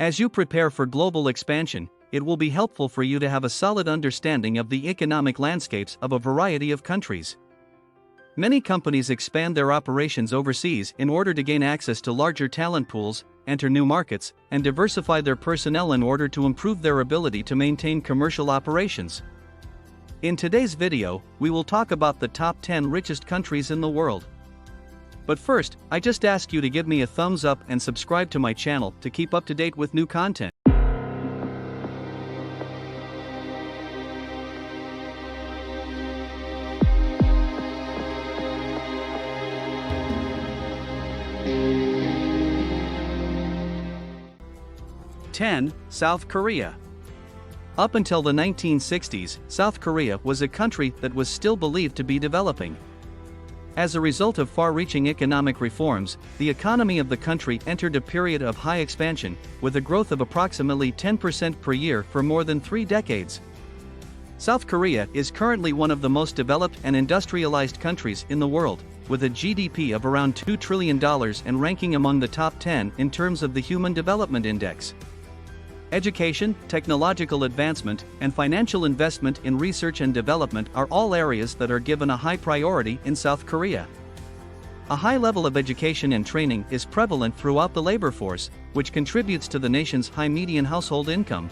As you prepare for global expansion, it will be helpful for you to have a solid understanding of the economic landscapes of a variety of countries. Many companies expand their operations overseas in order to gain access to larger talent pools, enter new markets, and diversify their personnel in order to improve their ability to maintain commercial operations. In today's video, we will talk about the top 10 richest countries in the world. But first, I just ask you to give me a thumbs up and subscribe to my channel to keep up to date with new content. South Korea. Up until the 1960s, South Korea was a country that was still believed to be developing. As a result of far-reaching economic reforms, the economy of the country entered a period of high expansion, with a growth of approximately 10% per year for more than 3 decades. South Korea is currently one of the most developed and industrialized countries in the world, with a GDP of around $2 trillion and ranking among the top 10 in terms of the Human Development Index. Education, technological advancement, and financial investment in research and development are all areas that are given a high priority in South Korea. A high level of education and training is prevalent throughout the labor force, which contributes to the nation's high median household income.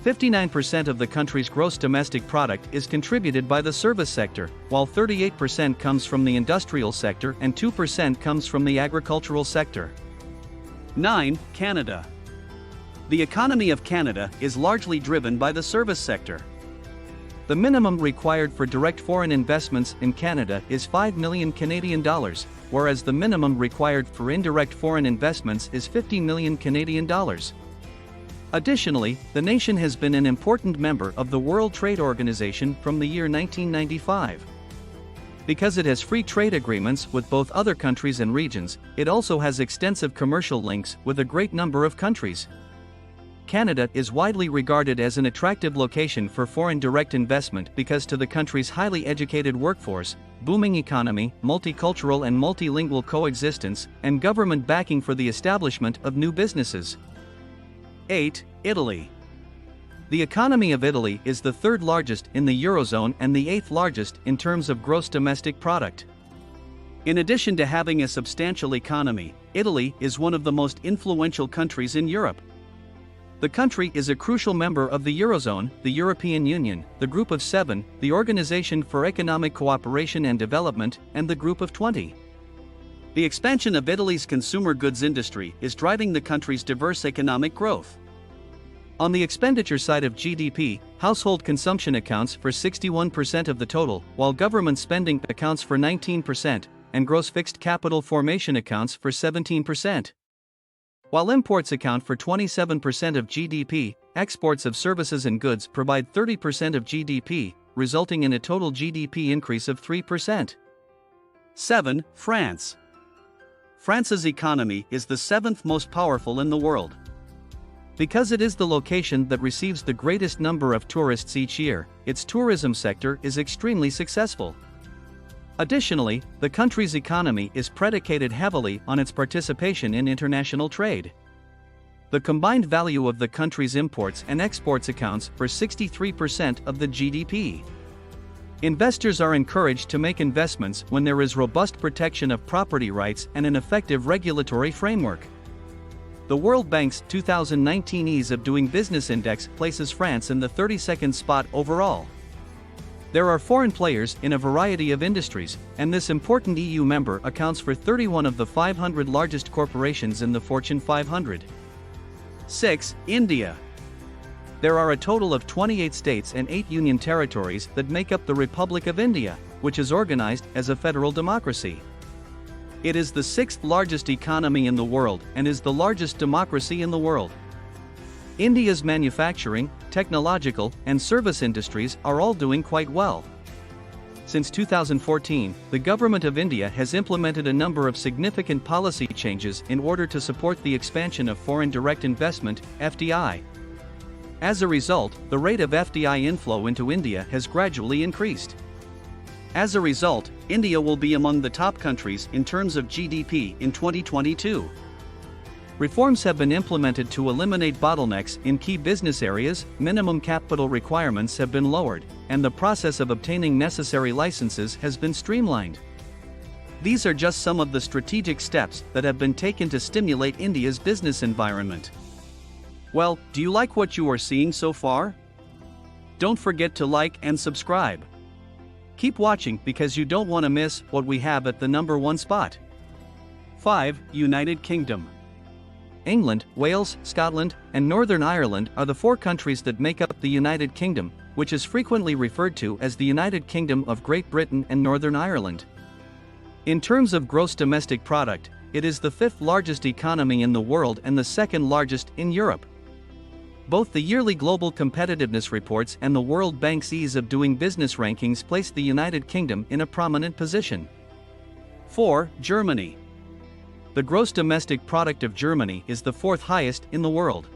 59% of the country's gross domestic product is contributed by the service sector, while 38% comes from the industrial sector and 2% comes from the agricultural sector. 9. Canada. The economy of Canada is largely driven by the service sector. The minimum required for direct foreign investments in Canada is $5 million Canadian dollars, whereas the minimum required for indirect foreign investments is $50 million Canadian dollars. Additionally, the nation has been an important member of the World Trade Organization from the year 1995. Because it has free trade agreements with both other countries and regions, it also has extensive commercial links with a great number of countries. Canada is widely regarded as an attractive location for foreign direct investment because to the country's highly educated workforce, booming economy, multicultural and multilingual coexistence, and government backing for the establishment of new businesses. 8. Italy. The economy of Italy is the third largest in the Eurozone and the 8th largest in terms of gross domestic product. In addition to having a substantial economy, Italy is one of the most influential countries in Europe. The country is a crucial member of the Eurozone, the European Union, the Group of Seven, the Organization for Economic Cooperation and Development, and the Group of 20. The expansion of Italy's consumer goods industry is driving the country's diverse economic growth. On the expenditure side of GDP, household consumption accounts for 61% of the total, while government spending accounts for 19%, and gross fixed capital formation accounts for 17%. While imports account for 27% of GDP, exports of services and goods provide 30% of GDP, resulting in a total GDP increase of 3%. 7. France. France's economy is the 7th most powerful in the world. Because it is the location that receives the greatest number of tourists each year, its tourism sector is extremely successful. Additionally, the country's economy is predicated heavily on its participation in international trade. The combined value of the country's imports and exports accounts for 63% of the GDP. Investors are encouraged to make investments when there is robust protection of property rights and an effective regulatory framework. The World Bank's 2019 Ease of Doing Business Index places France in the 32nd spot overall. There are foreign players in a variety of industries, and this important EU member accounts for 31 of the 500 largest corporations in the Fortune 500. 6. India. There are a total of 28 states and 8 union territories that make up the Republic of India, which is organized as a federal democracy. It is the 6th largest economy in the world and is the largest democracy in the world. India's manufacturing, technological, and service industries are all doing quite well. Since 2014, the Government of India has implemented a number of significant policy changes in order to support the expansion of foreign direct investment, FDI. As a result, the rate of FDI inflow into India has gradually increased. As a result, India will be among the top countries in terms of GDP in 2022. Reforms have been implemented to eliminate bottlenecks in key business areas, minimum capital requirements have been lowered, and the process of obtaining necessary licenses has been streamlined. These are just some of the strategic steps that have been taken to stimulate India's business environment. Well, do you like what you are seeing so far? Don't forget to like and subscribe. Keep watching because you don't want to miss what we have at the number 1 spot. 5. United Kingdom. England, Wales, Scotland, and Northern Ireland are the 4 countries that make up the United Kingdom, which is frequently referred to as the United Kingdom of Great Britain and Northern Ireland. In terms of gross domestic product, it is the 5th largest economy in the world and the 2nd largest in Europe. Both the yearly Global Competitiveness Reports and the World Bank's Ease of Doing Business rankings place the United Kingdom in a prominent position. 4. Germany. The gross domestic product of Germany is the 4th highest in the world.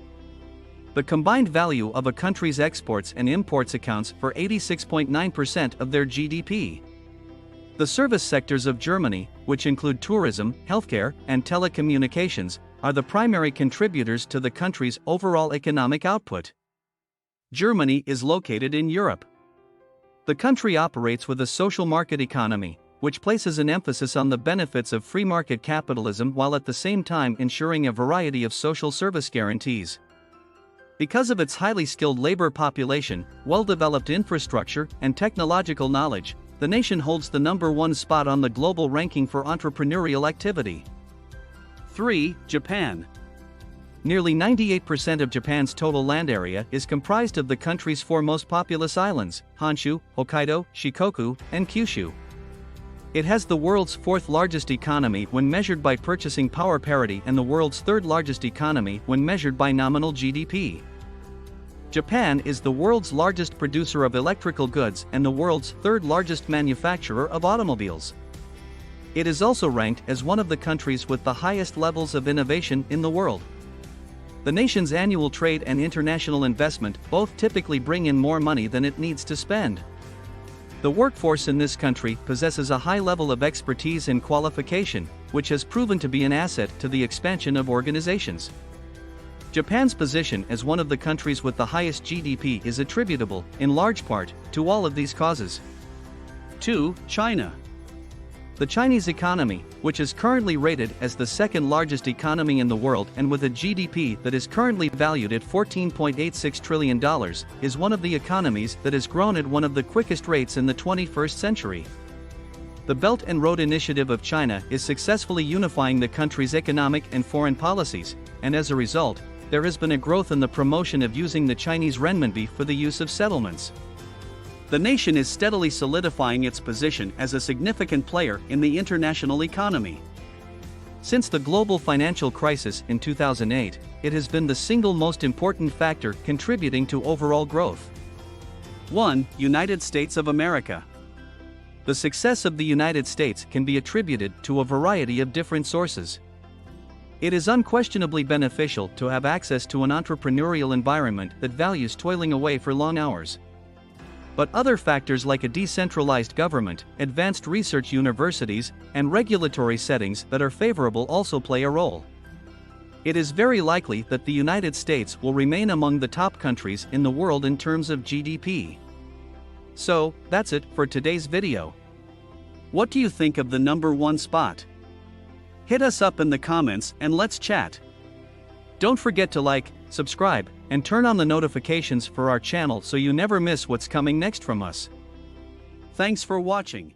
The combined value of a country's exports and imports accounts for 86.9% of their GDP. The service sectors of Germany, which include tourism, healthcare, and telecommunications, are the primary contributors to the country's overall economic output. Germany is located in Europe. The country operates with a social market economy, which places an emphasis on the benefits of free market capitalism while at the same time ensuring a variety of social service guarantees. Because of its highly skilled labor population, well-developed infrastructure, and technological knowledge, the nation holds the number 1 spot on the global ranking for entrepreneurial activity. 3. Japan. Nearly 98% of Japan's total land area is comprised of the country's 4 most populous islands, Honshu, Hokkaido, Shikoku, and Kyushu. It has the world's 4th largest economy when measured by purchasing power parity and the world's 3rd largest economy when measured by nominal GDP. Japan is the world's largest producer of electrical goods and the world's 3rd largest manufacturer of automobiles. It is also ranked as one of the countries with the highest levels of innovation in the world. The nation's annual trade and international investment both typically bring in more money than it needs to spend. The workforce in this country possesses a high level of expertise and qualification, which has proven to be an asset to the expansion of organizations. Japan's position as one of the countries with the highest GDP is attributable, in large part, to all of these causes. 2. China. The Chinese economy, which is currently rated as the 2nd largest economy in the world and with a GDP that is currently valued at $14.86 trillion, is one of the economies that has grown at one of the quickest rates in the 21st century. The Belt and Road Initiative of China is successfully unifying the country's economic and foreign policies, and as a result, there has been a growth in the promotion of using the Chinese renminbi for the use of settlements. The nation is steadily solidifying its position as a significant player in the international economy. Since the global financial crisis in 2008, it has been the single most important factor contributing to overall growth. 1. United States of America. The success of the United States can be attributed to a variety of different sources. It is unquestionably beneficial to have access to an entrepreneurial environment that values toiling away for long hours. But other factors like a decentralized government, advanced research universities, and regulatory settings that are favorable also play a role. It is very likely that the United States will remain among the top countries in the world in terms of GDP. So, that's it for today's video. What do you think of the number 1 spot? Hit us up in the comments and let's chat. Don't forget to like, subscribe, and turn on the notifications for our channel so you never miss what's coming next from us. Thanks for watching.